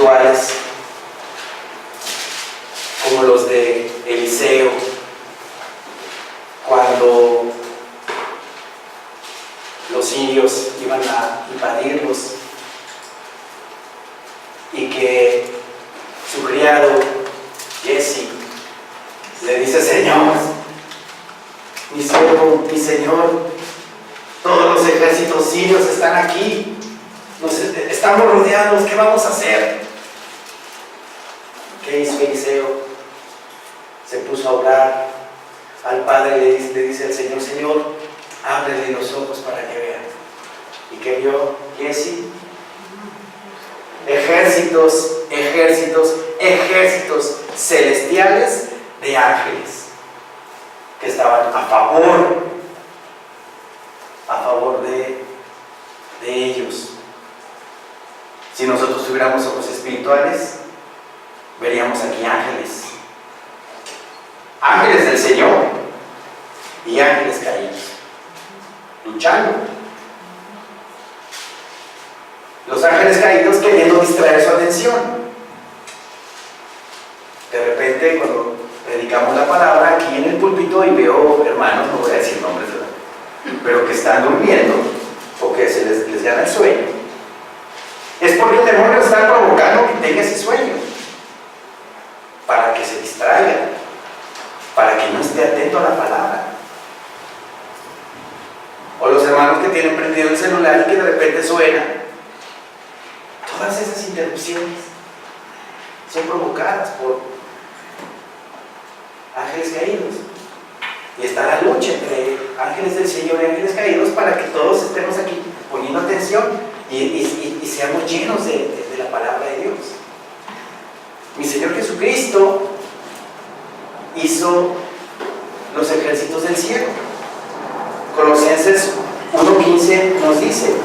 espirituales, como los de Eliseo, cuando los sirios iban a invadirlos y que su criado Giezi le dice: Señor, mi siervo, mi Señor, todos los ejércitos sirios están aquí, estamos rodeados, ¿qué vamos a hacer? ¿Qué hizo Eliseo? Se puso a orar al Padre y le dice al Señor: Señor, ábrele los ojos para que vea. ¿Y qué vio Giezi? Ejércitos, ejércitos, ejércitos celestiales de ángeles que estaban a favor de ellos. Si nosotros tuviéramos ojos espirituales, veríamos aquí ángeles, ángeles del Señor y ángeles caídos, luchando. Los ángeles caídos queriendo distraer su atención. De repente, cuando predicamos la palabra aquí en el púlpito y veo hermanos, no voy a decir nombres, ¿verdad?, pero que están durmiendo o que se les gana el sueño, es porque el demonio está provocando que tenga ese sueño, para que se distraiga, para que no esté atento a la palabra. O los hermanos que tienen prendido el celular y que de repente suena. Todas esas interrupciones son provocadas por ángeles caídos. Y está la lucha entre ángeles del Señor y ángeles caídos para que todos estemos aquí poniendo atención y seamos llenos de la palabra de Dios. Mi Señor Jesucristo hizo los ejércitos del cielo. Colosenses 1:15 nos dice: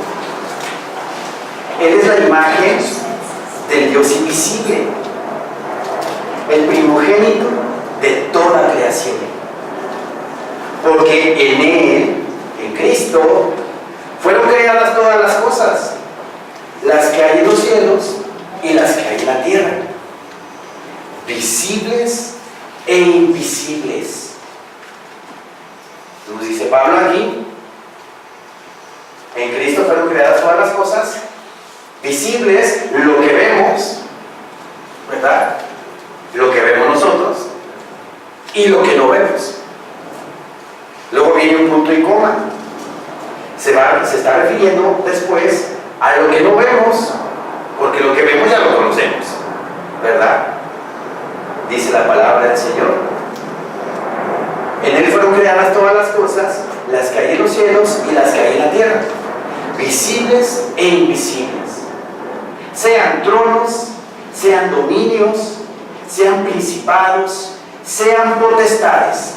Él es la imagen del Dios invisible, el primogénito de toda creación. Porque en Él, en Cristo, fueron creadas todas las cosas, las que hay en los cielos y las que hay en la tierra, visibles e invisibles. Nos dice Pablo aquí: en Cristo fueron creadas todas las cosas, visibles, lo que vemos, ¿verdad?, lo que vemos nosotros, y lo que no vemos. Luego viene un punto y coma. Se está refiriendo después a lo que no vemos, porque lo que vemos ya lo conocemos, ¿verdad? Dice la palabra del Señor: en Él fueron creadas todas las cosas, las que hay en los cielos y las que hay en la tierra, visibles e invisibles, sean tronos, sean dominios, sean principados, sean potestades.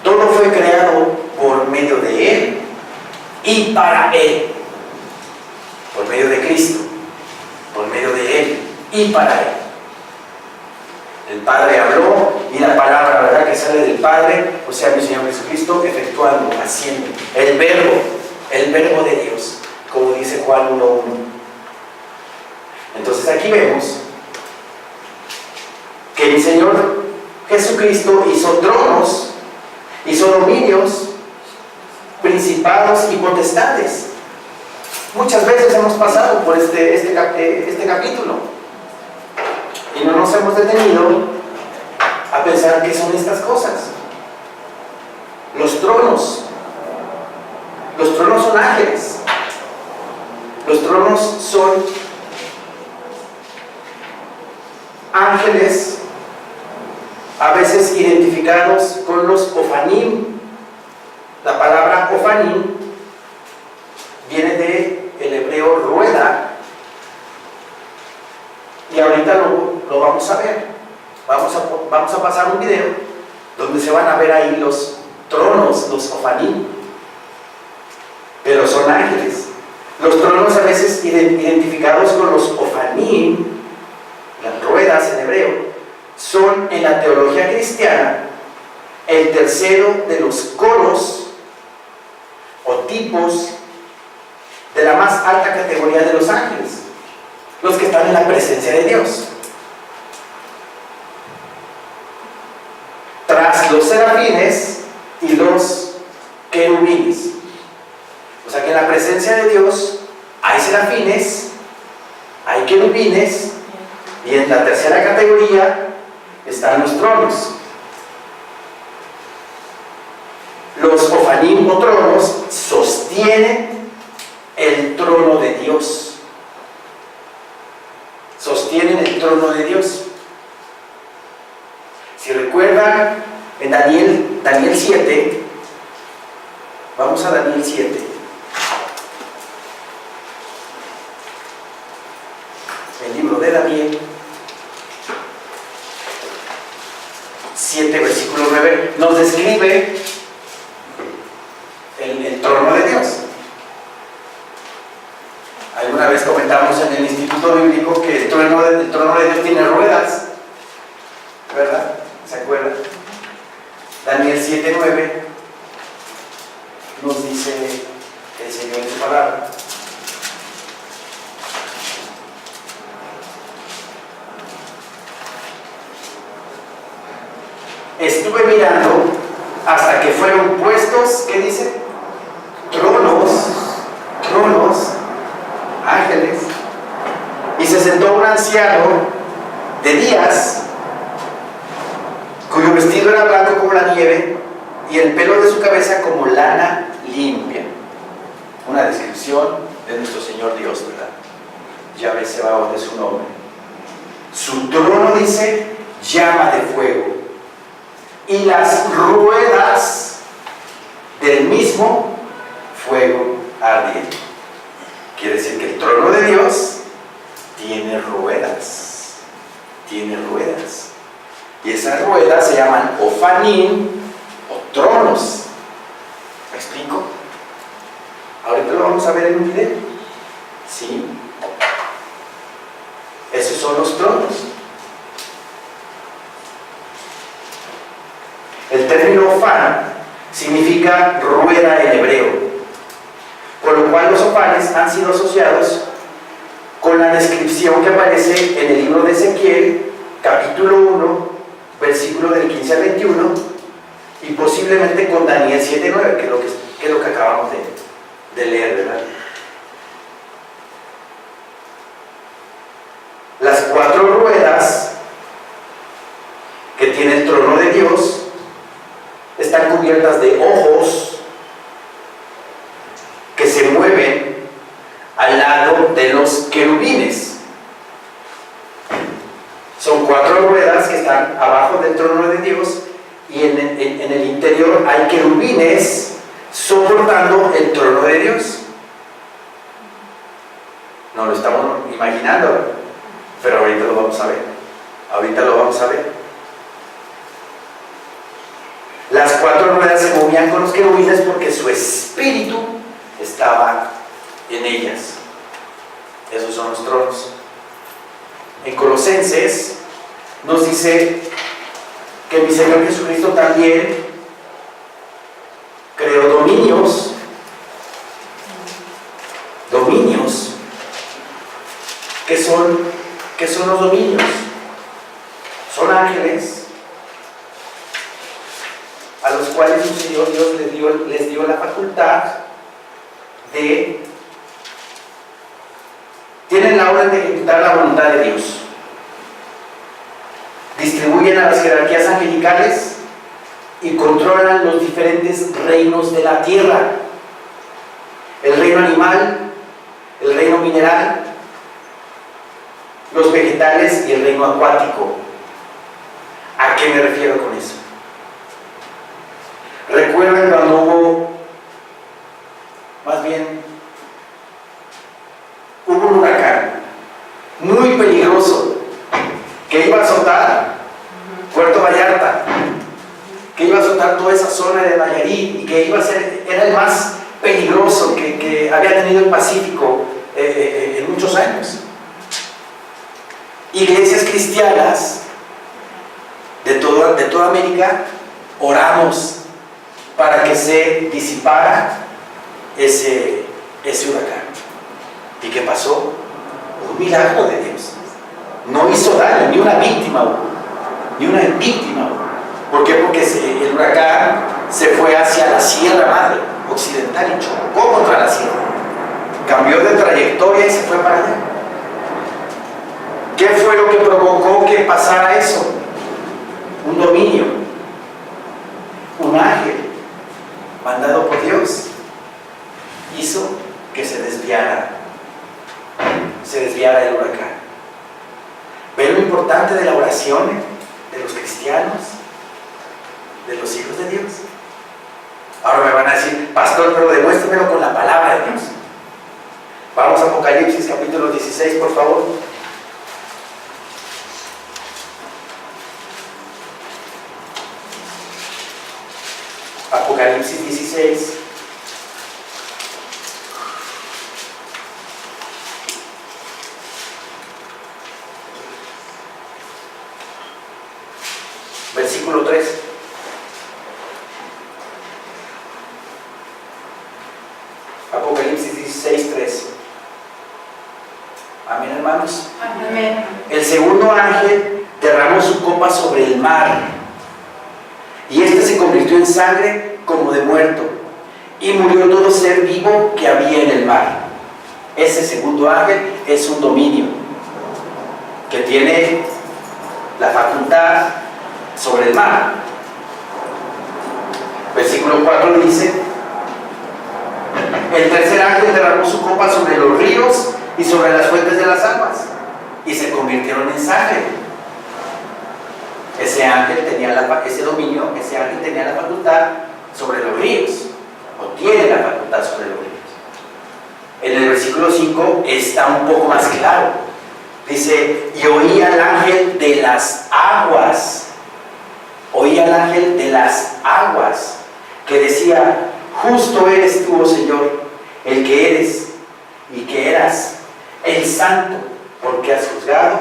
Todo fue creado por medio de Él y para Él, por medio de Cristo, por medio de Él y para Él. El Padre habló y la palabra, ¿verdad?, que sale del Padre, o sea, mi Señor Jesucristo, efectuando, haciendo. El verbo de Dios, como dice Juan 1:1. Entonces aquí vemos que mi Señor Jesucristo hizo tronos, hizo dominios, principados y potestades. Muchas veces hemos pasado por este capítulo y no nos hemos detenido a pensar qué son estas cosas. Los tronos son ángeles. Los tronos son ángeles, a veces identificados con los ofanim. La palabra ofanim viene del hebreo rueda, y ahorita lo vamos a ver. Vamos a pasar un video donde se van a ver ahí los tronos, los ofanim, pero son ángeles. Los tronos a veces identificados con los ofanim, las ruedas en hebreo, son en la teología cristiana el tercero de los coros o tipos de la más alta categoría de los ángeles. los que están en la presencia de Dios. Tras los serafines y los querubines. O sea que en la presencia de Dios hay serafines, hay querubines, y en la tercera categoría están los tronos. Los ofanim o tronos sostienen el trono de Dios. Sostienen el trono de Dios. Si recuerdan, en Daniel 7, vamos a Daniel 7. El libro de Daniel 7, versículo 9, nos describe el trono de Dios. Alguna vez comentamos en el Instituto Bíblico que el trono de Dios tiene ruedas, ¿verdad? ¿Se acuerdan? Daniel 7, 9 nos dice el Señor en su palabra. Estuve mirando hasta que fueron puestos, ¿qué dice? Tronos, ángeles, y se sentó un anciano de días, cuyo vestido era blanco como la nieve, y el pelo de su cabeza como lana limpia. Una descripción de nuestro Señor Dios, ¿verdad? Yahvé Sebaot es su nombre. Su trono, dice, llama de fuego, y las ruedas del mismo fuego ardiente. Quiere decir que el trono de Dios tiene ruedas. Y esas ruedas se llaman ofanim o tronos. ¿Me explico? Ahorita lo vamos a ver en un video. ¿Sí? Esos son los tronos. El término ofán significa rueda en hebreo, por lo cual los ofanes han sido asociados con la descripción que aparece en el libro de Ezequiel, capítulo 1, versículo del 15 al 21, y posiblemente con Daniel 7:9, que es lo que acabamos de leer, ¿verdad? Las 4 ruedas que tiene el trono de Dios están cubiertas de ojos que se mueven al lado de los querubines. Son 4 ruedas que están abajo del trono de Dios, y en el interior hay querubines soportando el trono de Dios. No lo estamos imaginando, pero ahorita lo vamos a ver. Las 4 ruedas se movían con los querubines porque su espíritu estaba en ellas. Esos son los tronos. En Colosenses nos dice que mi Señor Jesucristo también creó dominios. ¿Qué son los dominios? Son ángeles a los cuales el Señor Dios les dio la facultad de... Tienen la orden de ejecutar la voluntad de Dios. Distribuyen a las jerarquías angelicales y controlan los diferentes reinos de la tierra. El reino animal, el reino mineral, los vegetales y el reino acuático. ¿A qué me refiero con eso? ¿Recuerdan cuando hubo un huracán muy peligroso que iba a azotar Puerto Vallarta, que iba a azotar toda esa zona de Nayarit, y que era el más peligroso que había tenido el Pacífico en muchos años? Iglesias cristianas de toda América oramos para que se disipara ese huracán. ¿Y qué pasó? Un milagro de Dios. No hizo daño, ni una víctima hubo. Ni una víctima hubo. ¿Por qué? Porque el huracán se fue hacia la Sierra Madre Occidental y chocó contra la sierra. Cambió de trayectoria y se fue para allá. ¿Qué fue lo que provocó que pasara eso? Un dominio. Un ángel mandado por Dios hizo que se desviara el huracán. ¿Ven lo importante de la oración de los cristianos, de los hijos de Dios? Ahora me van a decir, pastor, pero demuéstramelo con la palabra de Dios. Vamos a Apocalipsis capítulo 16, por favor. Apocalipsis 16. Versículo 3. Apocalipsis 16, 3. Amén, hermanos. Amén. El segundo ángel derramó su copa sobre el mar, y éste se convirtió en sangre como de muerto, y murió todo ser vivo que había en el mar. Ese segundo ángel es un dominio que tiene la facultad sobre el mar. Versículo 4 dice: el tercer ángel derramó su copa sobre los ríos y sobre las fuentes de las aguas, y se convirtieron en sangre. Ese ángel tenía ese dominio, ese ángel tenía la facultad sobre los ríos, o tiene la facultad sobre los ríos. En el versículo 5 está un poco más claro. Dice: y oí al ángel de las aguas, oí al ángel de las aguas, que decía: justo eres tú, oh Señor, el que eres y que eras, el santo, porque has juzgado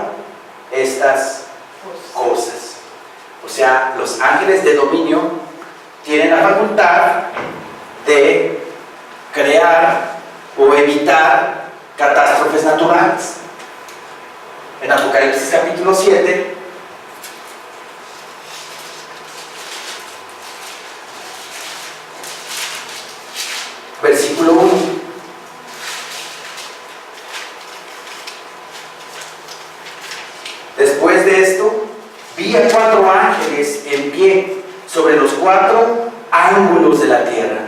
estas cosas. O sea, los ángeles de dominio tienen la facultad de crear o evitar catástrofes naturales. En Apocalipsis capítulo 7, versículo 1. Después de esto, vi a 4 ángeles en pie sobre los 4 ángulos de la tierra,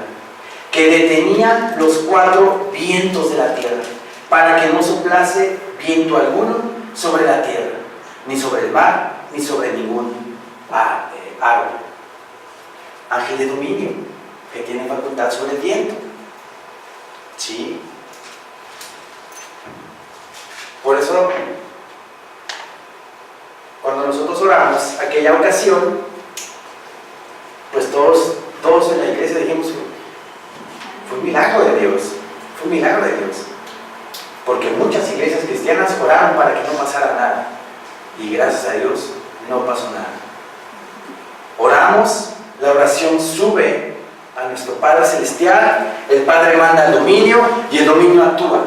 que detenían los 4 vientos de la tierra, para que no soplase viento alguno sobre la tierra, ni sobre el mar, ni sobre ningún árbol. Ángel de dominio, que tiene facultad sobre el viento. ¿Sí? Por eso, cuando nosotros oramos aquella ocasión, pues todos en la iglesia dijimos: fue un milagro de Dios, fue un milagro de Dios. Porque muchas iglesias cristianas oraron para que no pasara nada, y gracias a Dios no pasó nada. Oramos, la oración sube a nuestro Padre Celestial, el Padre manda el dominio y el dominio actúa.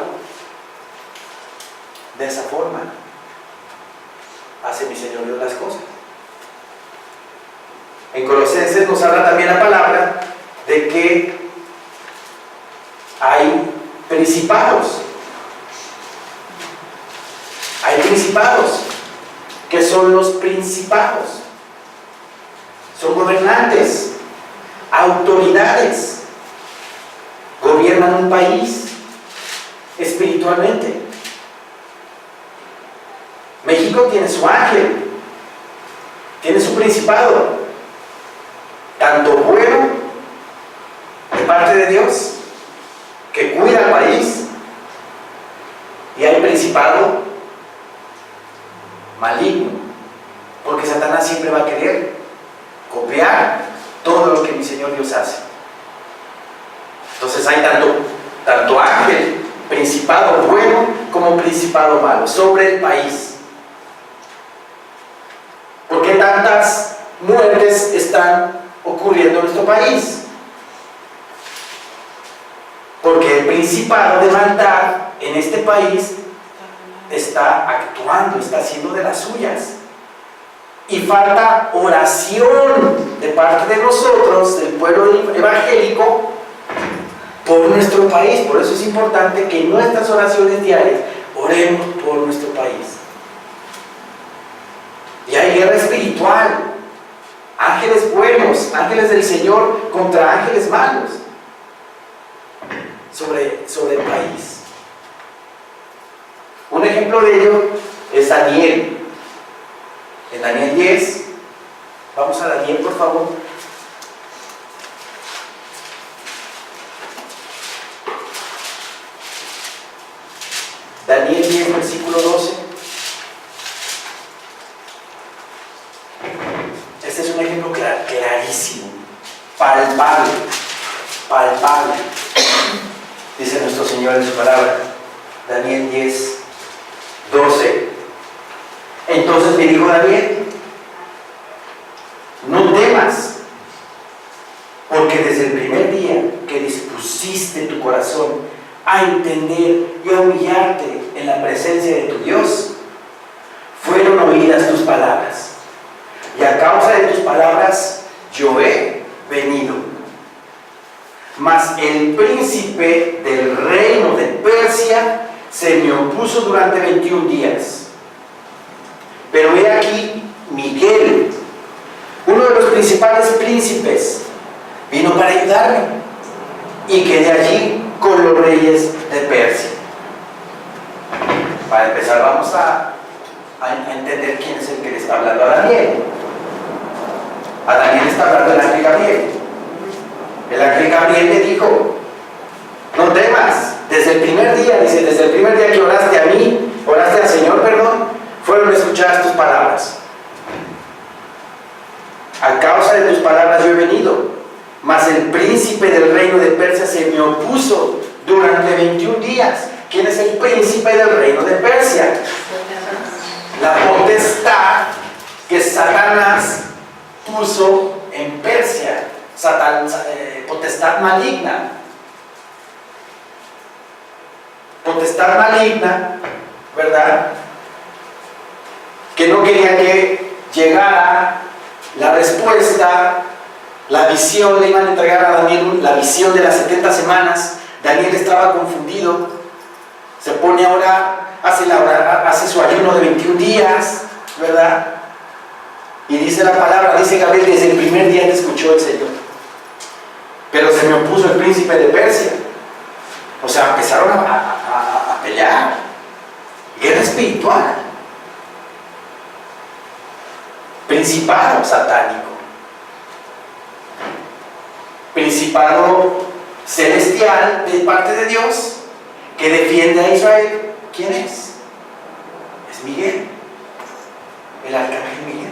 De esa forma hace mi Señor Dios las cosas. En Colosenses nos habla también la palabra de que hay principados. Hay principados. ¿Qué son los principados? Son gobernantes, autoridades, gobiernan un país espiritualmente. México tiene su ángel, tiene su principado, tanto bueno de parte de Dios, que cuida al país, y hay principado maligno, porque Satanás siempre va a querer copiar todo lo que mi Señor Dios hace. Entonces hay tanto ángel, principado bueno, como principado malo sobre el país. ¿Por qué tantas muertes están ocurriendo en nuestro país? Porque el principado de maldad en este país está actuando, está haciendo de las suyas. Y falta oración de parte de nosotros, del pueblo evangélico, por nuestro país. Por eso es importante que en nuestras oraciones diarias oremos por nuestro país. Y hay guerra espiritual, ángeles buenos, ángeles del Señor contra ángeles malos sobre el país. Un ejemplo de ello es Daniel. En Daniel 10, vamos a Daniel, por favor. Daniel 10, versículo 12. Este es un ejemplo clarísimo, palpable. Dice nuestro Señor en su palabra. Daniel 10, 12. Entonces me dijo Daniel: no temas, porque desde el primer día que dispusiste tu corazón a entender y a humillarte en la presencia de tu Dios, fueron oídas tus palabras, y a causa de tus palabras yo he venido. Mas el príncipe del reino de Persia se me opuso durante 21 días. Pero he aquí, Miguel, uno de los principales príncipes, vino para ayudarme, y quedé allí con los reyes de Persia. Para empezar, vamos a entender quién es el que le está hablando a Daniel. A Daniel está hablando el ángel Gabriel. El ángel Gabriel le dijo: no temas, desde el primer día, dice, desde el primer día que oraste a mí, oraste al Señor, perdón, fueron escuchadas tus palabras. A causa de tus palabras yo he venido, mas el príncipe del reino de Persia se me opuso durante 21 días. ¿Quién es el príncipe del reino de Persia? La potestad que Satanás puso en Persia, potestad maligna. Potestad maligna, ¿verdad? Que no quería que llegara la respuesta, la visión. Le iban a entregar a Daniel la visión de las 70 semanas. Daniel estaba confundido, se pone a orar, hace su ayuno de 21 días, ¿verdad? Y dice la palabra, dice Gabriel, desde el primer día que escuchó el Señor. Pero se me opuso el príncipe de Persia. O sea, empezaron a pelear. Guerra espiritual. Principado satánico. Principado celestial de parte de Dios que defiende a Israel. ¿Quién es? Es Miguel, el arcángel Miguel.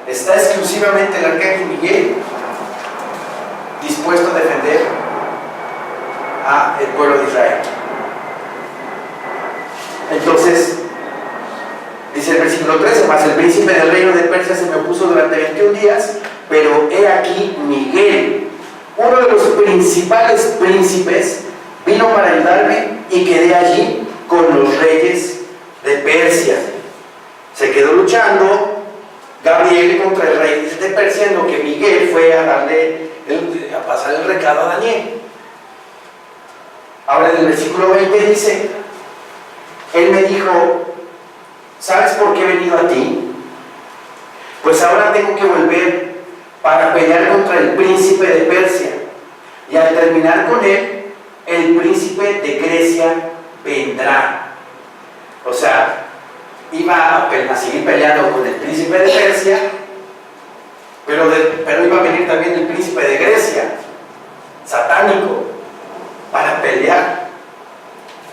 Está exclusivamente el arcángel Miguel dispuesto a defender al pueblo de Israel. Entonces, dice el versículo 13: mas el príncipe del reino de Persia se me opuso durante 21 días, pero he aquí Miguel, uno de los principales príncipes, vino para ayudarme y quedé allí con los reyes de Persia. Se quedó luchando Gabriel contra el rey de Persia, en lo que Miguel fue a pasar el recado a Daniel. Ahora en el versículo 20 dice: él me dijo: ¿sabes por qué he venido a ti? Pues ahora tengo que volver para pelear contra el príncipe de Persia, y al terminar con él, el príncipe de Grecia vendrá. O sea, iba a seguir peleando con el príncipe de Persia, pero iba a venir también el príncipe de Grecia, satánico, para pelear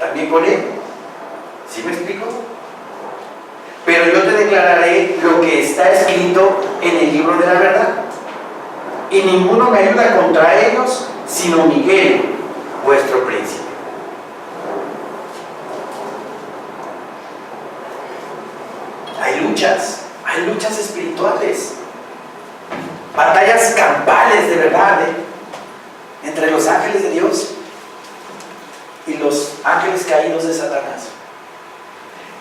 también con él. ¿Sí me explico? Pero yo te declararé lo que está escrito en el libro de la verdad, y ninguno me ayuda contra ellos sino Miguel, vuestro príncipe. Hay luchas espirituales, batallas campales de verdad, entre los ángeles de Dios y los ángeles caídos de Satanás.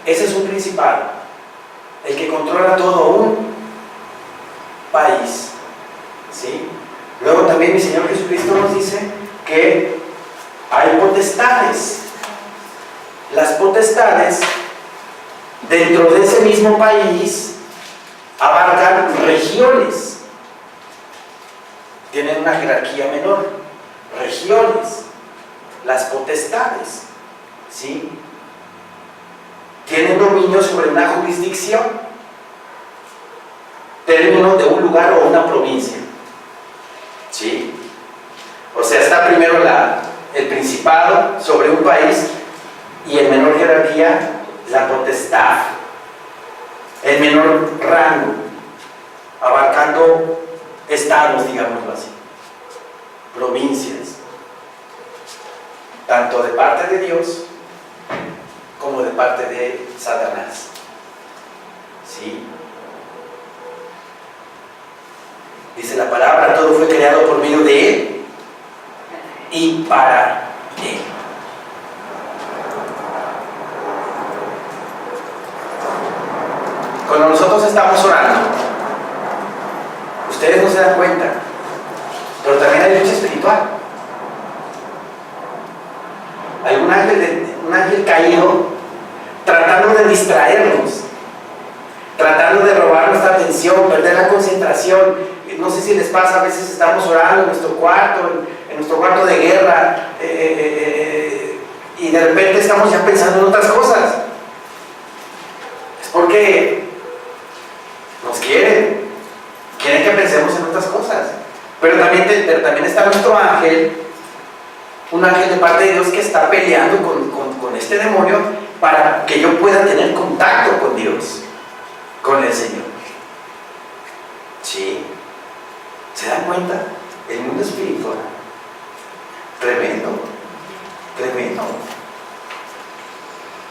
Ese es un principado, el que controla todo un país, ¿sí? Luego también mi Señor Jesucristo nos dice que hay potestades. Las potestades dentro de ese mismo país abarcan regiones, tienen una jerarquía menor, regiones, las potestades, ¿sí? Tienen dominio sobre una jurisdicción, término de un lugar o una provincia, ¿sí? O sea, está primero el principado sobre un país y en menor jerarquía la potestad, el menor rango, abarcando estados, digámoslo así, provincias, tanto de parte de Dios como de parte de Satanás, ¿sí? Dice la palabra, todo fue creado por medio de Él y para Él. Cuando nosotros estamos orando, ustedes no se dan cuenta, pero también hay lucha espiritual. Hay un ángel caído tratando de distraernos, tratando de robar nuestra atención, perder la concentración. No sé si les pasa, a veces estamos orando en nuestro cuarto de guerra, y de repente estamos ya pensando en otras cosas. Es porque nos quieren que pensemos en otras cosas. Pero también está nuestro ángel, un ángel de parte de Dios que está peleando con este demonio para que yo pueda tener contacto con Dios, con el Señor. ¿Sí? ¿Se dan cuenta? El mundo espiritual, tremendo, tremendo.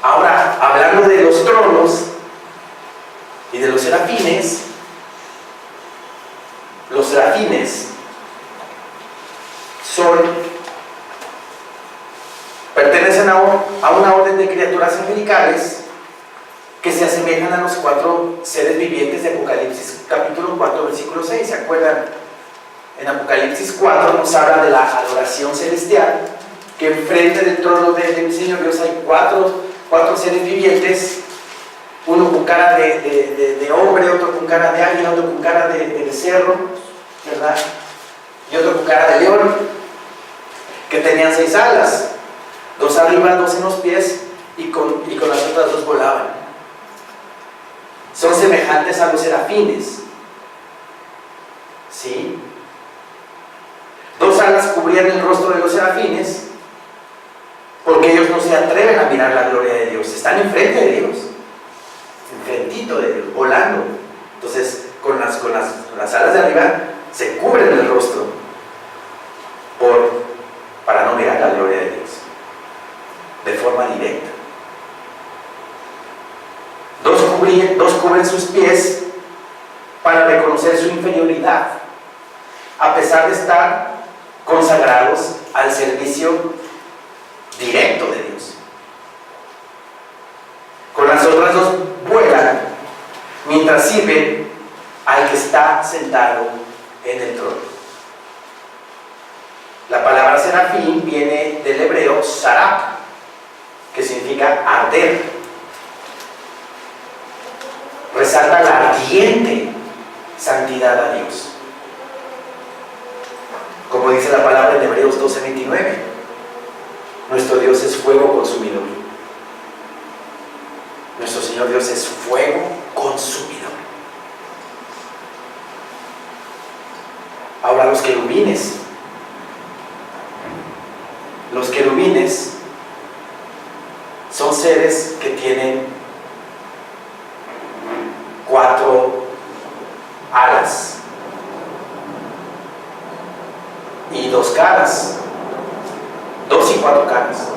Ahora, hablando de los tronos y de los serafines pertenecen a una orden de criaturas angelicales que se asemejan a los 4 seres vivientes de Apocalipsis capítulo 4 versículo 6. ¿Se acuerdan? En Apocalipsis 4 nos habla de la adoración celestial, que enfrente del trono de mi Señor Dios hay cuatro seres vivientes, uno con cara de hombre, otro con cara de águila, otro con cara de becerro, ¿verdad? Y otro con cara de león, que tenían 6 alas, 2 arriba, 2 en los pies, y con las otras 2 volaban. Son semejantes a los serafines, ¿sí? 2 alas cubrían el rostro de los serafines, porque ellos no se atreven a mirar la gloria de Dios, están enfrente de Dios, enfrentito de Dios, volando. Entonces, con las alas de arriba se cubren el rostro para no mirar la gloria de Dios de forma directa. 2 cubren sus pies para reconocer su inferioridad, a pesar de estar consagrados al servicio directo de Dios. Con las otras 2 vuelan mientras sirven al que está sentado en el trono. La palabra serafín viene del hebreo sarap, que significa arder. Resalta la ardiente santidad a Dios. Como dice la palabra en Hebreos 12:29, nuestro Dios es fuego consumidor. Nuestro Señor Dios es fuego consumidor. Ahora los querubines son seres que tienen 4 alas y 2 caras, 2 y 4 caras.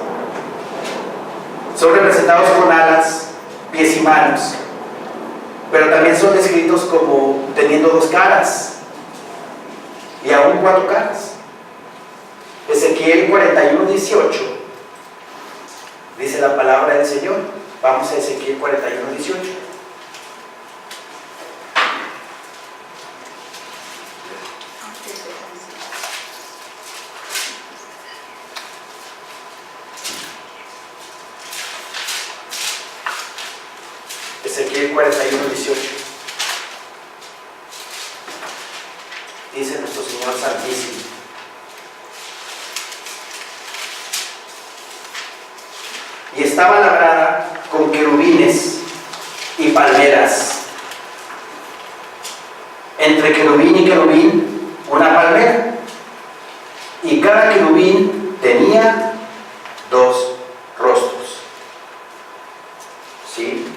Son representados con alas, pies y manos, pero también son descritos como teniendo 2 caras y aún 4 caras. Ezequiel 41:18 dice la palabra del Señor: Vamos a Ezequiel 41, 18. Ezequiel 41, 18. Dice nuestro Señor Santísimo: y estaba labrada con querubines y palmeras. Entre querubín y querubín, una palmera. Y cada querubín tenía 2 rostros. ¿Sí?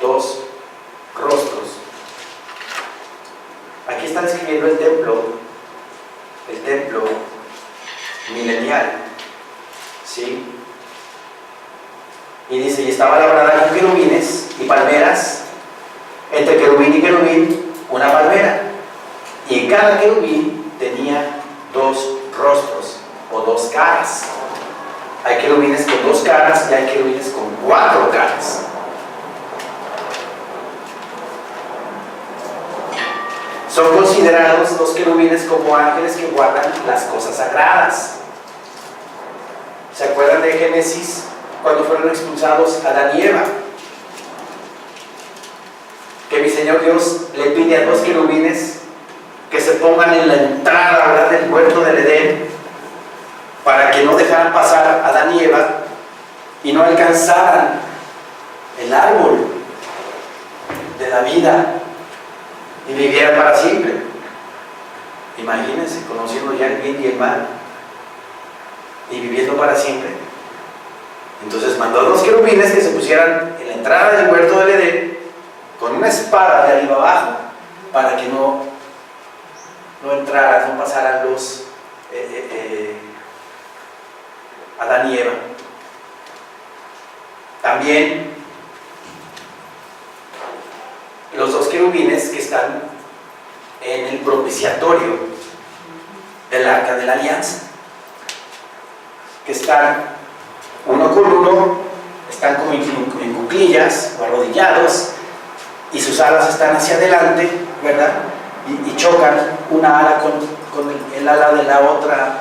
2 rostros. Aquí está describiendo el templo milenial. ¿Sí? Y dice, y estaba labrada con querubines y palmeras, entre querubín y querubín, una palmera. Y cada querubín tenía 2 rostros o 2 caras. Hay querubines con 2 caras y hay querubines con 4 caras. Son considerados los querubines como ángeles que guardan las cosas sagradas. ¿Se acuerdan de Génesis? Cuando fueron expulsados Adán y Eva, que mi Señor Dios le pide a 2 querubines que se pongan en la entrada, ¿verdad?, del huerto del Edén, para que no dejaran pasar a Adán y Eva y no alcanzaran el árbol de la vida y vivieran para siempre. Imagínense, conociendo ya el bien y el mal y viviendo para siempre. Entonces mandó a 2 querubines que se pusieran en la entrada del huerto del Edén con una espada de arriba abajo para que no entraran, no pasaran los Adán y Eva. También los 2 querubines que están en el propiciatorio del Arca de la Alianza, que están uno con uno, están como en cuclillas o arrodillados, y sus alas están hacia adelante, ¿verdad? Y chocan una ala con el ala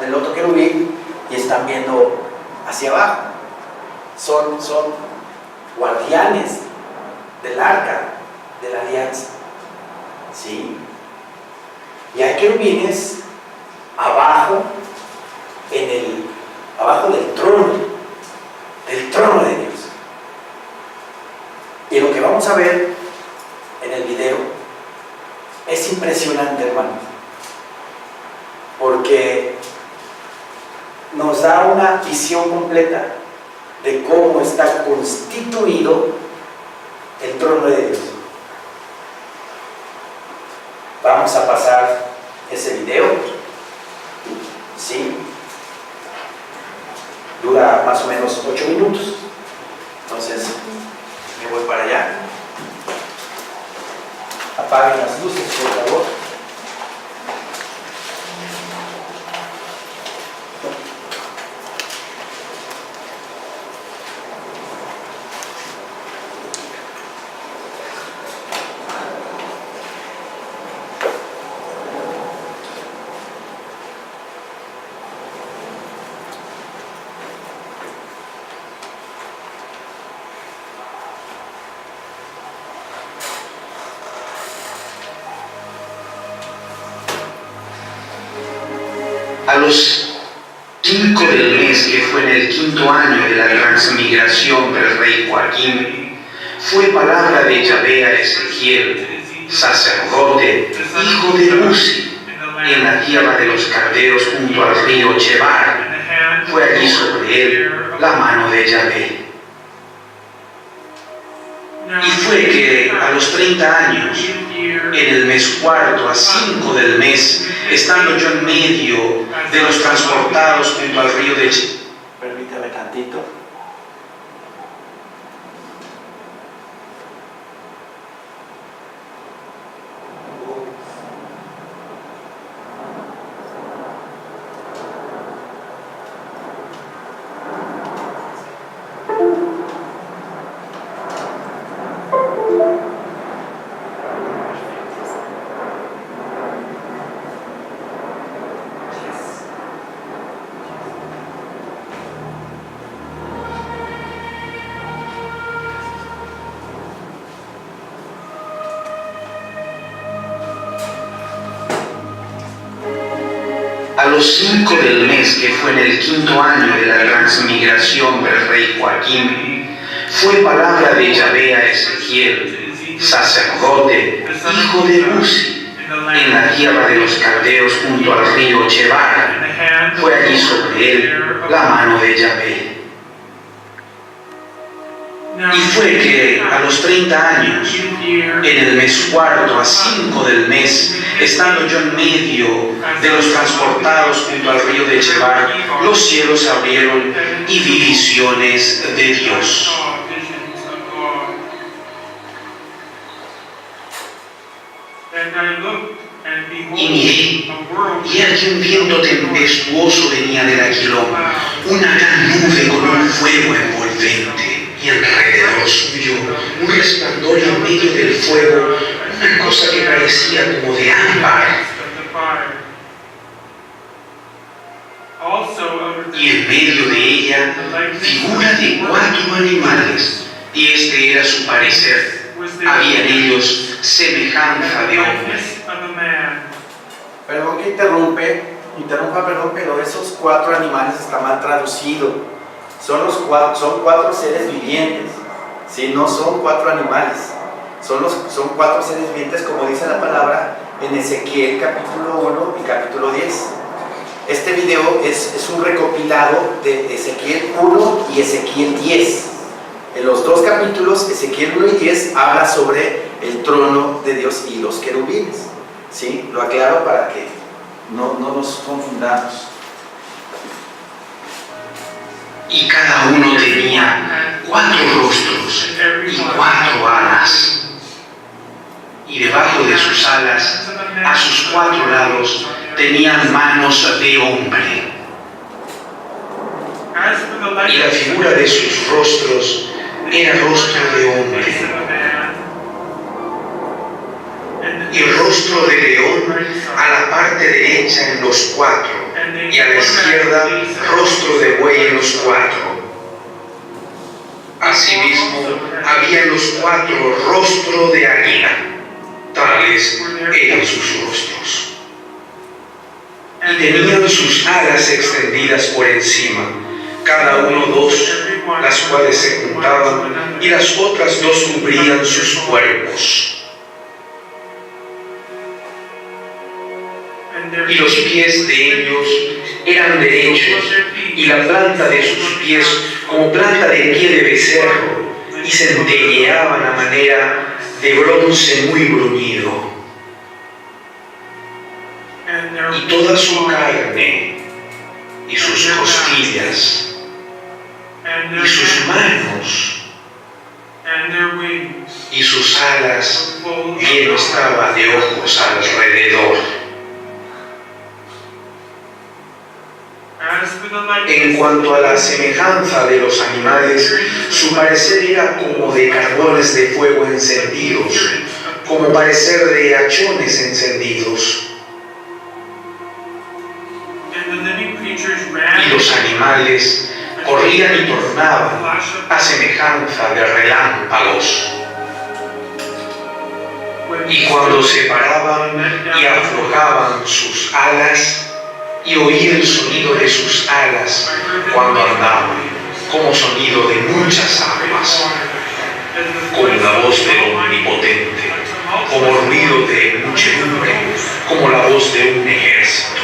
del otro querubín, y están viendo hacia abajo. Son guardianes del Arca de la Alianza. ¿Sí? Y hay querubines abajo, abajo del trono de Dios. Y lo que vamos a ver en el video es impresionante, hermano, porque nos da una visión completa de cómo está constituido el trono de Dios. Vamos a pasar ese video. ¿Sí? Dura más o menos 8 minutos. Entonces, me voy para allá. Apaguen las luces, por favor. A los 5 del mes, que fue en el 5.º año de la transmigración del rey Joaquín, fue palabra de Yahvé a Ezequiel, sacerdote, hijo de Uzi, en la tierra de los caldeos junto al río Chebar. Fue allí sobre él la mano de Yahvé. Y fue que a los 30 años, en el mes 4, a 5 del mes, estando yo en medio de los transportados junto al río de Chebar. Permítame tantito. los 5 del mes, que fue en el 5.º año de la transmigración del rey Joaquín, fue palabra de Yahvé a Ezequiel, sacerdote, hijo de Uzi, en la tierra de los caldeos junto al río Chebar. Fue allí sobre él la mano de Yahvé. Y fue que a los 30 años, en el mes cuarto, a 5 del mes, estando yo en medio de los transportados junto al río de Chebar, los cielos se abrieron y vi visiones de Dios. Y miré, y aquí un viento tempestuoso venía del aquilón, una gran nube con un fuego envolvente, y alrededor suyo un resplandor en medio del fuego, una cosa que parecía como de ámbar. Y en medio de ella figura de 4 animales, y este era su parecer. Había en ellos semejanza de hombre. Perdón que interrumpa, pero esos 4 animales está mal traducido. Son 4 seres vivientes, ¿sí? No son 4 animales, son 4 seres vivientes, como dice la palabra en Ezequiel capítulo 1 y capítulo 10. Este video es un recopilado de Ezequiel 1 y Ezequiel 10. En los 2 capítulos, Ezequiel 1 y 10, habla sobre el trono de Dios y los querubines, ¿sí? Lo aclaro para que no nos confundamos. Y cada uno tenía 4 rostros y 4 alas. Y debajo de sus alas, a sus 4 lados, tenían manos de hombre. Y la figura de sus rostros era rostro de hombre. Y el rostro de león a la parte derecha en los 4, y a la izquierda rostro de buey en los 4. Asimismo, había en los 4 rostro de águila. Tales eran sus rostros. Y tenían sus alas extendidas por encima, cada uno 2, las cuales se juntaban, y las otras 2 cubrían sus cuerpos. Y los pies de ellos eran derechos, y la planta de sus pies como planta de pie de becerro, y centelleaban a manera de bronce muy bruñido. Y toda su carne, y sus costillas, y sus manos, y sus alas, lleno estaba de ojos alrededor. En cuanto a la semejanza de los animales, su parecer era como de carbones de fuego encendidos, como parecer de hachones encendidos. Y los animales corrían y tornaban a semejanza de relámpagos. Y cuando se paraban y aflojaban sus alas, y oí el sonido de sus alas cuando andaban, como sonido de muchas aguas, como la voz del Omnipotente, como ruido de muchedumbre, como la voz de un ejército.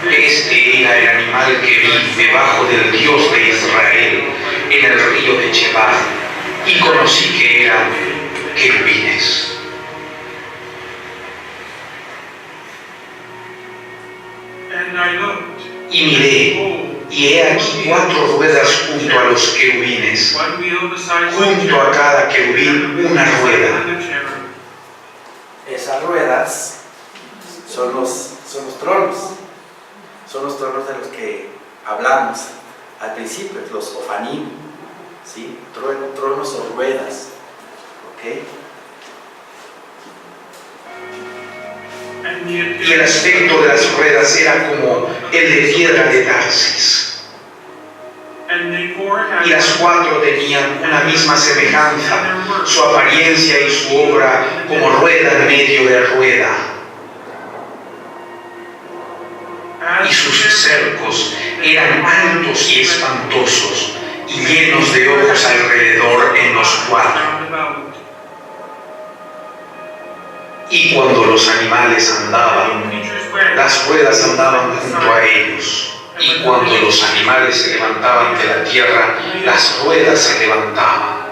Este era el animal que vi debajo del Dios de Israel en el río de Chebar, y conocí que eran querubines. Y miré, y he aquí 4 ruedas junto a los querubines, junto a cada querubín una rueda. Esas ruedas son los tronos. Son los tronos de los que hablamos al principio, los ofanim, ¿sí? Tronos o ruedas, ¿ok? Y el aspecto de las ruedas era como el de piedra de Tarsis. Y las 4 tenían una misma semejanza, su apariencia y su obra como rueda en medio de rueda. cercos eran altos y espantosos, y llenos de ojos alrededor en los cuatro. Y cuando los animales andaban, las ruedas andaban junto a ellos. Y cuando los animales se levantaban de la tierra, las ruedas se levantaban.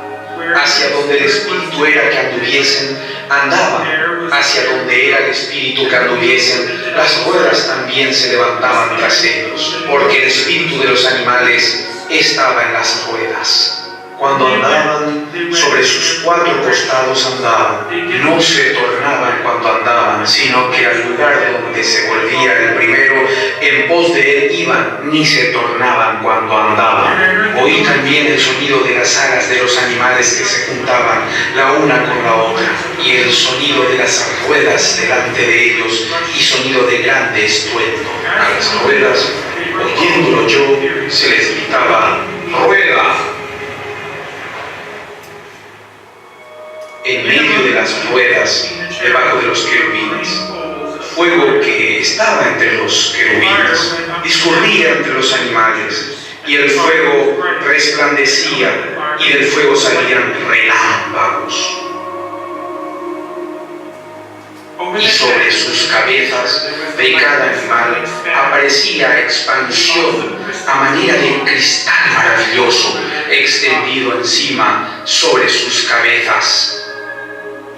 Hacia donde el espíritu era que anduviesen, andaban. Hacia donde era el espíritu que anduviesen, las ruedas también se levantaban tras ellos, porque el espíritu de los animales estaba en las ruedas. Cuando andaban, sobre sus cuatro costados andaban. No se tornaban cuando andaban, sino que al lugar donde se volvía el primero, en pos de él iban, ni se tornaban cuando andaban. Oí también el sonido de las alas de los animales que se juntaban la una con la otra, y el sonido de las ruedas delante de ellos, y sonido de grande estruendo. A las ruedas, oyéndolo yo, se les gritaba: ¡rueda! En medio de las ruedas, debajo de los querubines, fuego que estaba entre los querubines, discurría entre los animales, y el fuego resplandecía, y del fuego salían relámpagos. Y sobre sus cabezas de cada animal aparecía expansión a manera de cristal maravilloso, extendido encima sobre sus cabezas.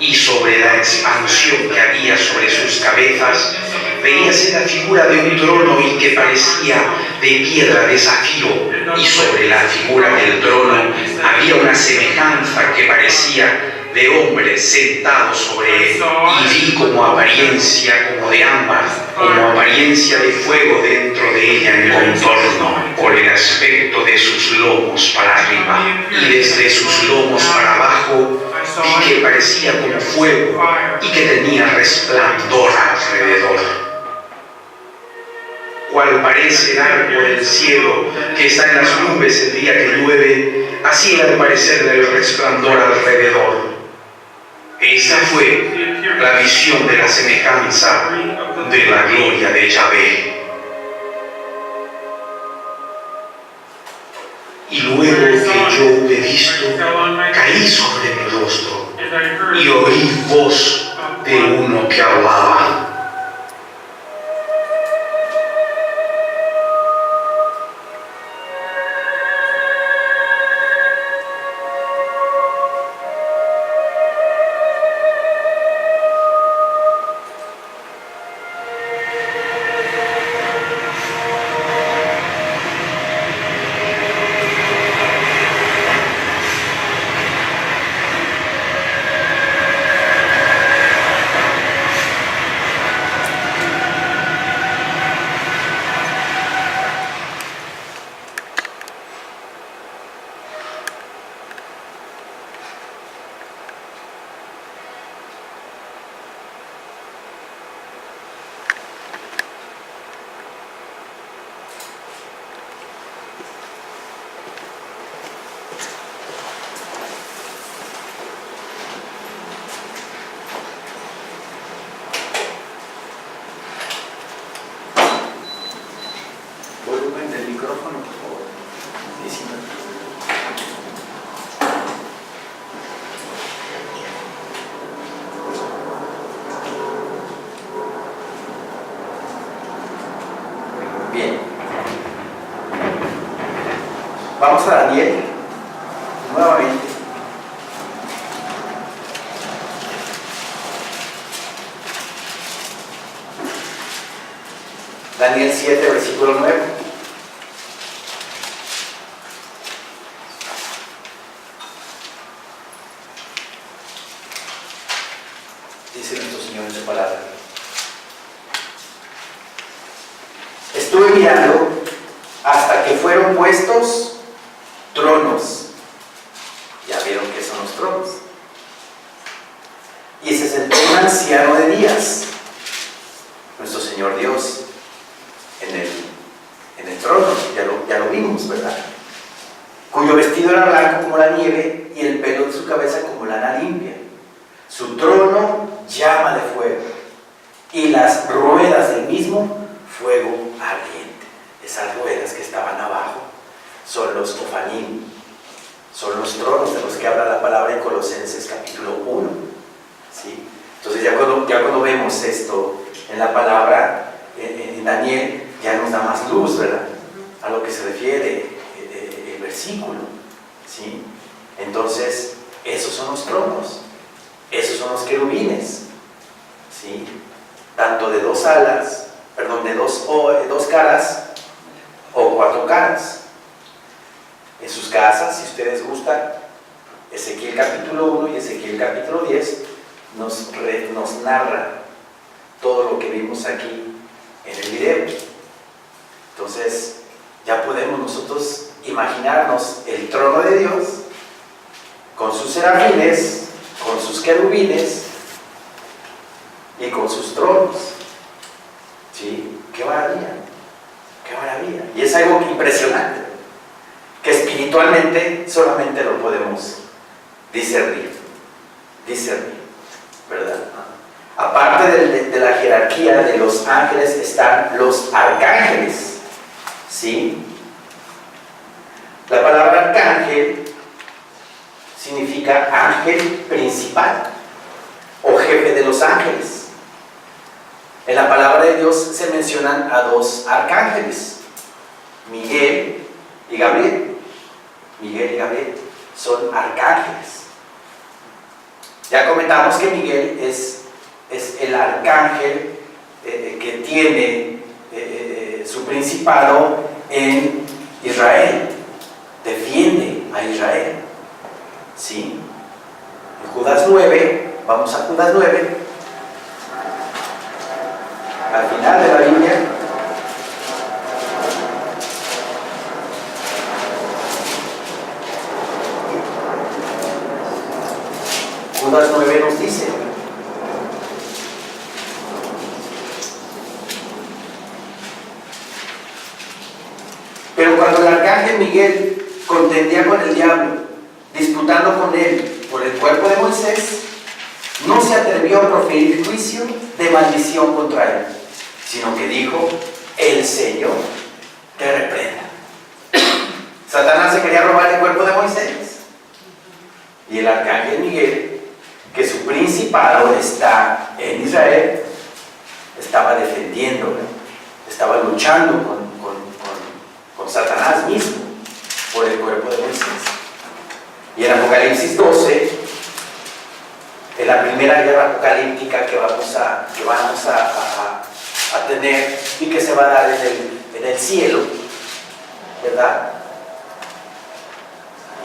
Y sobre la expansión que había sobre sus cabezas, veíase la figura de un trono y que parecía de piedra de zafiro, y sobre la figura del trono había una semejanza que parecía de hombre sentado sobre él, y vi como apariencia como de ámbar, como apariencia de fuego dentro de ella en contorno, por el aspecto de sus lomos para arriba, y desde sus lomos para abajo vi que parecía como fuego y que tenía resplandor alrededor. Cual parece el arco del cielo que está en las nubes el día que llueve, así ha de parecer del resplandor alrededor. Esa fue la visión de la semejanza de la gloria de Yahvé. Y luego que yo hube visto, caí sobre mi rostro y oí voz de uno que hablaba. Bien. Vamos a Daniel, nuevamente. Daniel 7, versículo 9. Dice nuestro Señor en su palabra. Estuve mirando hasta que fueron puestos tronos. Ya vieron que son los tronos. Y se sentó un anciano de días, nuestro Señor Dios, en el trono. Ya lo vimos, ¿verdad? Cuyo vestido era blanco como la nieve y el pelo de su cabeza como lana limpia. Su trono llama de fuego y las ruedas del mismo fuego ardiente. esas ruedas que estaban abajo, son los ofanim, son los tronos de los que habla la palabra en Colosenses capítulo 1. ¿Sí? Entonces ya cuando vemos esto en la palabra, en Daniel, ya nos da más luz, ¿verdad? A lo que se refiere el versículo. ¿Sí? Entonces, esos son los tronos, esos son los querubines. ¿Sí? Tanto de dos alas, perdón, de dos caras o cuatro caras. En sus casas, si ustedes gustan, Ezequiel capítulo 1 y Ezequiel capítulo 10 nos narra todo lo que vimos aquí en el video. Entonces, ya podemos nosotros imaginarnos el trono de Dios con sus serafines, con sus querubines y con sus tronos. ¿Sí? ¡Qué maravilla! ¡Qué maravilla! Y es algo impresionante, que espiritualmente solamente lo podemos discernir, ¿verdad? Aparte de la jerarquía de los ángeles están los arcángeles. ¿Sí? La palabra arcángel significa ángel principal o jefe de los ángeles. En la palabra de Dios se mencionan a dos arcángeles, Miguel y Gabriel. Miguel y Gabriel son arcángeles. Ya comentamos que Miguel es el arcángel que tiene su principado en Israel, defiende a Israel. ¿Sí? En Judas 9, vamos a Judas 9, al final de la Biblia. Judas 9 nos dice: pero cuando el arcángel Miguel contendía con el diablo, disputando con él por el cuerpo de Moisés, no se atrevió a proferir juicio de maldición contra él, sino que dijo: el Señor te reprenda. Satanás se quería robar el cuerpo de Moisés, y el arcángel Miguel, que su principado está en Israel, estaba defendiendo, estaba luchando con Satanás mismo por el cuerpo de Moisés. Y en Apocalipsis 12, en la primera guerra apocalíptica que vamos a tener y que se va a dar en el cielo, ¿verdad?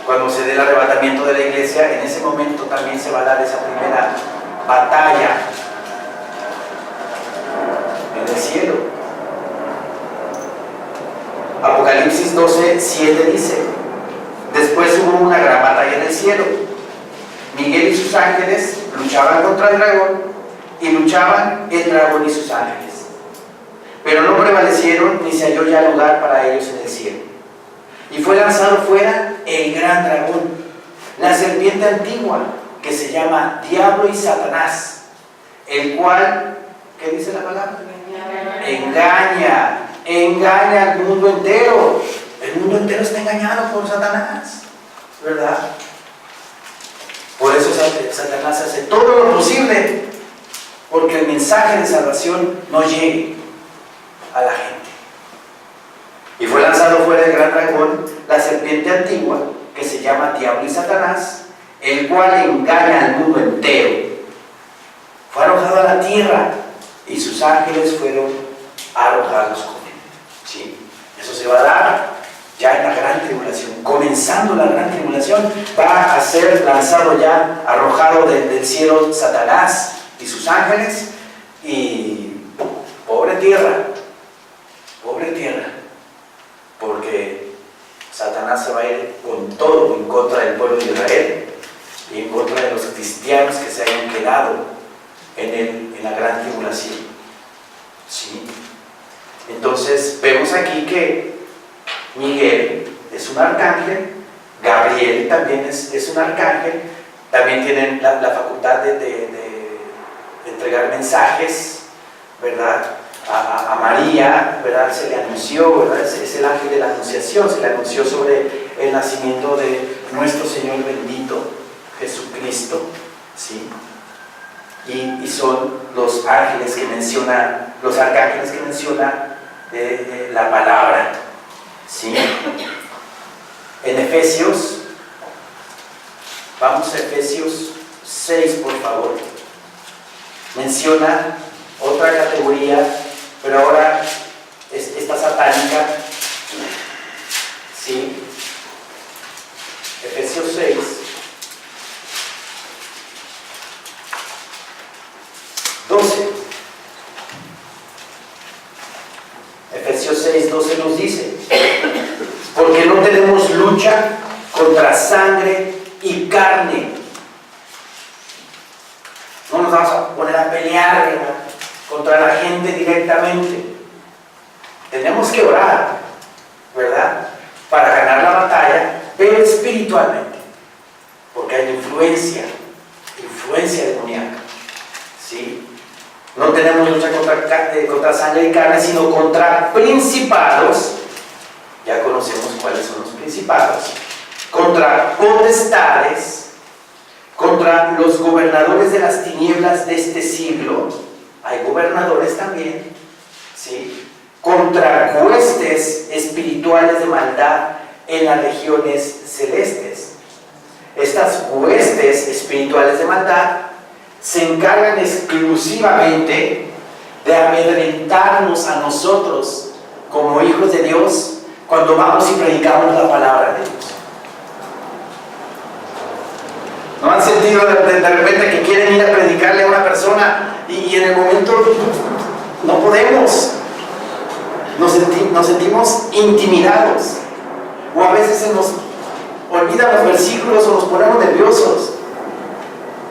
Cuando se dé el arrebatamiento de la iglesia, en ese momento también se va a dar esa primera batalla en el cielo. Apocalipsis 12, 7 dice: después hubo una gran batalla en el cielo. Miguel y sus ángeles luchaban contra el dragón, y luchaban el dragón y sus ángeles. Pero no prevalecieron, ni se halló ya lugar para ellos en el cielo. Y fue lanzado fuera el gran dragón, la serpiente antigua, que se llama Diablo y Satanás, el cual, ¿qué dice la palabra? Engaña al mundo entero. El mundo entero está engañado por Satanás, ¿verdad? Por eso Satanás hace todo lo posible porque el mensaje de salvación no llegue a la gente. Y fue lanzado fuera el gran dragón, la serpiente antigua, que se llama Diablo y Satanás, el cual engaña al mundo entero. Fue arrojado a la tierra y sus ángeles fueron arrojados con él. ¿Sí? Eso se va a dar ya en la gran tribulación. Comenzando la gran tribulación, va a ser lanzado ya, arrojado del cielo Satanás y sus ángeles. Y pobre tierra, porque Satanás se va a ir con todo en contra del pueblo de Israel y en contra de los cristianos que se hayan quedado en la gran tribulación. ¿Sí? Entonces vemos aquí que Miguel es un arcángel, Gabriel también es un arcángel, también tienen la facultad de entregar mensajes, ¿verdad? a María, ¿verdad? Se le anunció, ¿verdad? Es el ángel de la anunciación, se le anunció sobre el nacimiento de nuestro Señor bendito Jesucristo, ¿sí? Y son los ángeles que menciona, los arcángeles que menciona la palabra, ¿sí? En Efesios, vamos a Efesios 6, por favor. Menciona otra categoría, pero ahora esta satánica, ¿sí? Efesios 6. Efesios 6, 12 nos dice: porque no tenemos lucha contra sangre y carne. No nos vamos a poner a pelear, ¿verdad?, contra la gente directamente. Tenemos que orar, ¿verdad?, para ganar la batalla, pero espiritualmente, porque hay influencia demoníaca, ¿sí? No tenemos lucha contra sangre y carne, sino contra principados. Ya conocemos cuáles son los principados. Contra potestades, contra los gobernadores de las tinieblas de este siglo. Hay gobernadores también, ¿sí? Contra huestes espirituales de maldad en las regiones celestes. Estas huestes espirituales de maldad se encargan exclusivamente de amedrentarnos a nosotros como hijos de Dios cuando vamos y predicamos la palabra de Dios. ¿No han sentido de repente que quieren ir a predicarle a una persona y en el momento no podemos? Nos sentimos intimidados, o a veces se nos olvidan los versículos o nos ponemos nerviosos.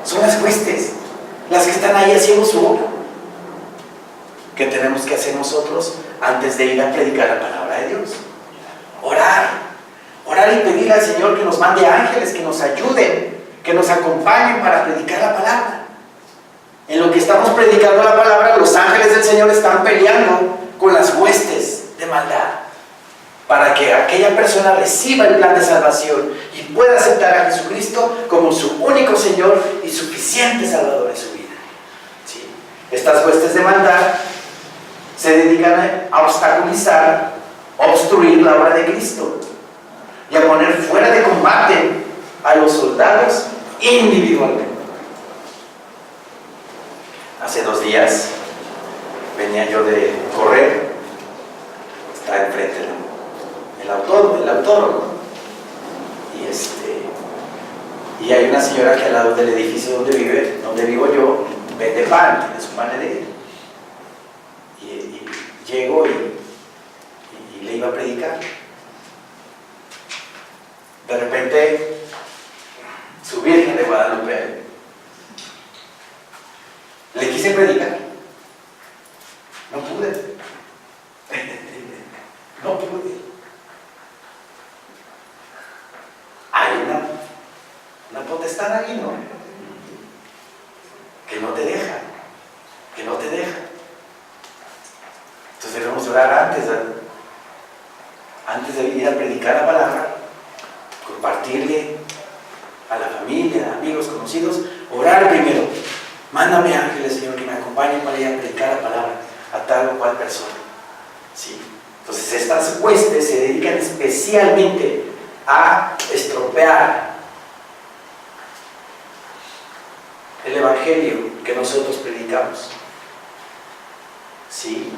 Son las huestes las que están ahí haciendo su obra. ¿Qué tenemos que hacer nosotros antes de ir a predicar la palabra de Dios? Orar y pedirle al Señor que nos mande ángeles, que nos ayuden, que nos acompañen para predicar la palabra. En lo que estamos predicando la palabra, los ángeles del Señor están peleando con las huestes de maldad, para que aquella persona reciba el plan de salvación y pueda aceptar a Jesucristo como su único Señor y suficiente Salvador de su vida, ¿sí? Estas huestes de maldad se dedican a obstaculizar, obstruir la obra de Cristo y a poner fuera de combate a los soldados individualmente. Hace 2 días venía yo de correr, está enfrente el autódromo, y hay una señora que al lado del edificio donde vivo yo, vende pan, tiene su panadería, y llego y le iba a predicar. De repente, su Virgen de Guadalupe, le quise predicar, no pude. Hay una potestad ahí, ¿no? Que no te deja. Entonces debemos orar antes de ir a predicar la palabra, compartirle a la familia, amigos, conocidos, orar primero. Mándame ángeles, Señor, que me acompañen para ir a predicar la palabra a tal o cual persona, ¿sí? Entonces estas huestes se dedican especialmente a estropear el evangelio que nosotros predicamos, ¿sí?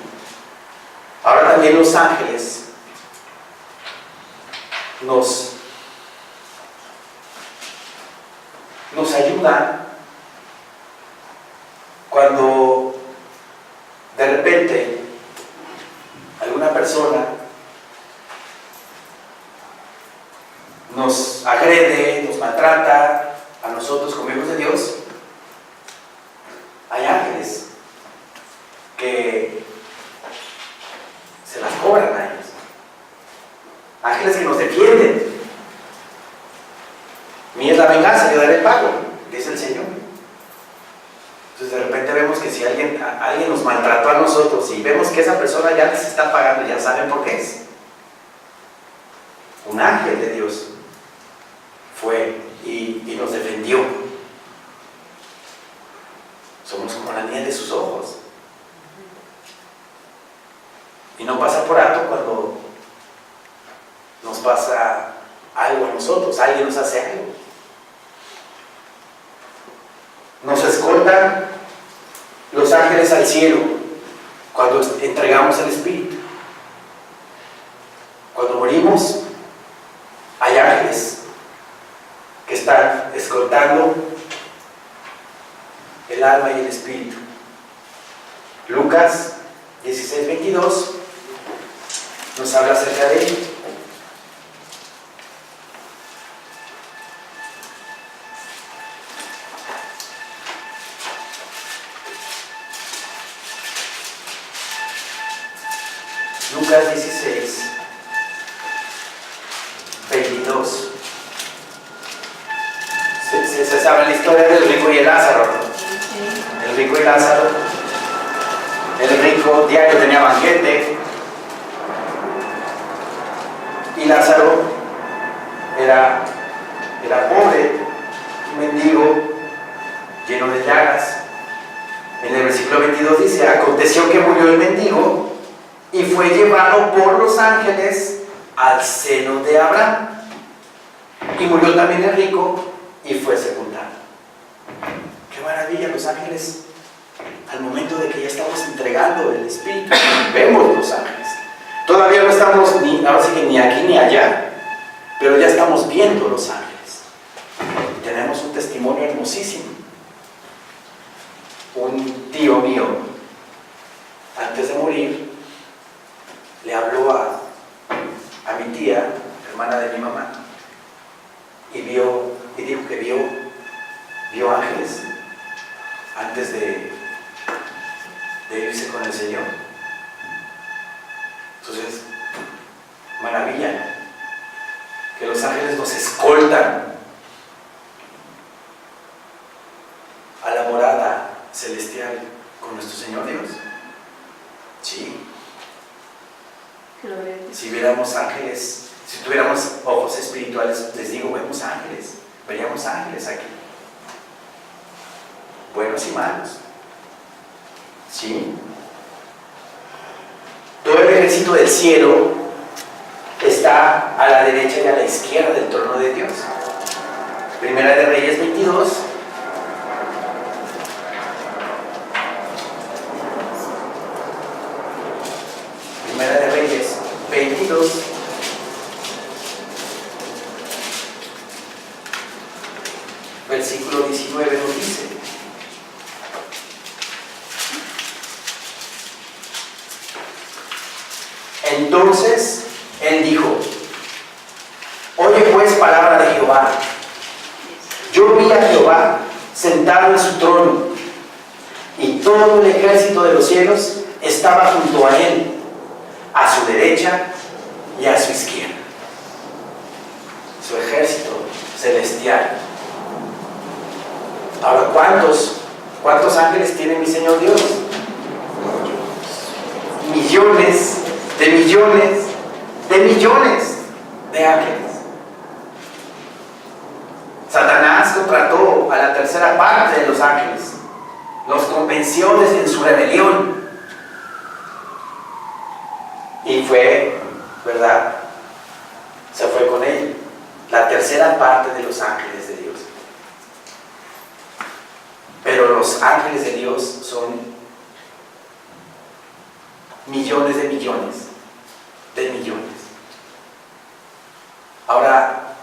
Ahora también los ángeles nos ayudan cuando de repente alguna persona nos agrede, nos maltrata a nosotros como hijos de Dios. Hay ángeles que se las cobran a ellos, ángeles que nos defienden. Mía es la venganza, yo daré pago, dice el Señor. Entonces de repente vemos que si alguien alguien nos maltrató a nosotros y vemos que esa persona ya les está pagando, ya saben por qué es. Un ángel de Dios fue y nos defendió. Somos como la niña de sus ojos. Y no pasa por alto cuando nos pasa algo a nosotros, alguien nos hace algo. Nos escoltan los ángeles al cielo cuando entregamos el Espíritu. Cuando morimos, hay ángeles que están escoltando el alma y el espíritu. Lucas 16:22 nos habla acerca de ello. Lucas 16:22. Se sabe la historia del rico y el Lázaro. El rico y Lázaro. El rico diario tenía banquete. Y Lázaro era pobre, un mendigo, lleno de llagas. En el versículo 22 dice: aconteció que murió el mendigo y fue llevado por los ángeles al seno de Abraham. Y murió también el rico y fue sepultado. Qué maravilla, los ángeles, al momento de que ya estamos entregando el Espíritu, vemos los ángeles. Todavía no estamos ahora sí que ni aquí ni allá, pero ya estamos viendo los ángeles. Y tenemos un testimonio hermosísimo. Un tío mío, antes de morir, le habló a mi tía, hermana de mi mamá, y dijo que vio ángeles antes de irse con el Señor. Entonces, maravilla que los ángeles nos escoltan a la morada celestial con nuestro Señor Dios. Sí. Si viéramos ángeles, si tuviéramos ojos espirituales, les digo, vemos ángeles, veríamos ángeles aquí, buenos y malos. Sí. Todo el ejército del cielo está a la derecha y a la izquierda del trono de Dios. Primera de Reyes 22. Primera de Reyes 22. Versículo 19 nos dice: entonces él dijo: oye pues palabra de Jehová. Yo vi a Jehová sentado en su trono, y todo el ejército de los cielos estaba junto a él, a su derecha y a su izquierda. Su ejército celestial. Ahora, ¿cuántos ángeles tiene mi Señor Dios? Millones de millones de millones de ángeles. Satanás contrató a la tercera parte de los ángeles, los convenció en su rebelión, y fue, ¿verdad? Se fue con él, la tercera parte de los ángeles de Dios. Pero los ángeles de Dios son millones de millones de millones. Ahora,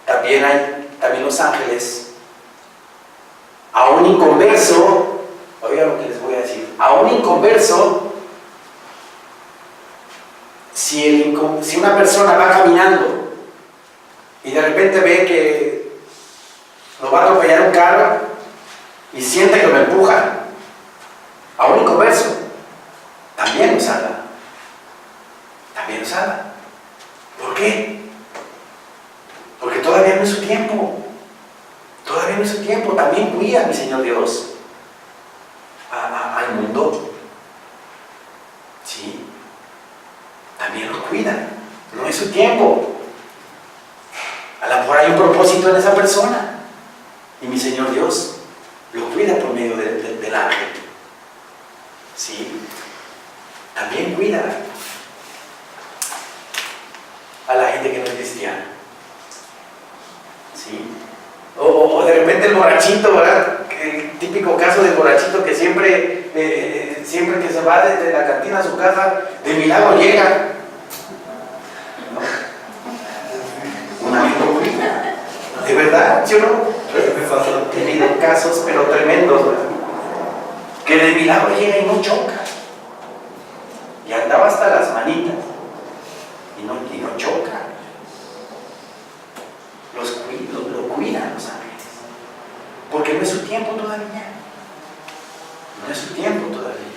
también los ángeles, a un inconverso, oigan lo que les voy a decir, a un inconverso, si una persona va caminando y de repente ve que lo va a atropellar un carro y siente que lo empuja, a un inconverso, también nos salva. También nos salva. ¿Por qué? Porque todavía no es su tiempo. Todavía no es su tiempo. También cuida, mi Señor Dios, al mundo también lo cuida. No es su tiempo. A lo mejor hay un propósito en esa persona. Y mi Señor Dios lo cuida por medio del ángel. ¿Sí? También cuida a la gente que no es cristiana. ¿Sí? O de repente el borrachito, ¿verdad? El típico caso del borrachito que siempre que se va desde la cantina a su casa, de milagro llega. ¿No? Un amigo cuida. ¿De verdad? ¿Sí o no? He tenido casos, pero tremendos, ¿verdad? Que de milagro llega y no choca. Y andaba hasta las manitas. Y no choca. Lo cuidan los ángeles. Porque no es su tiempo todavía. No es su tiempo todavía.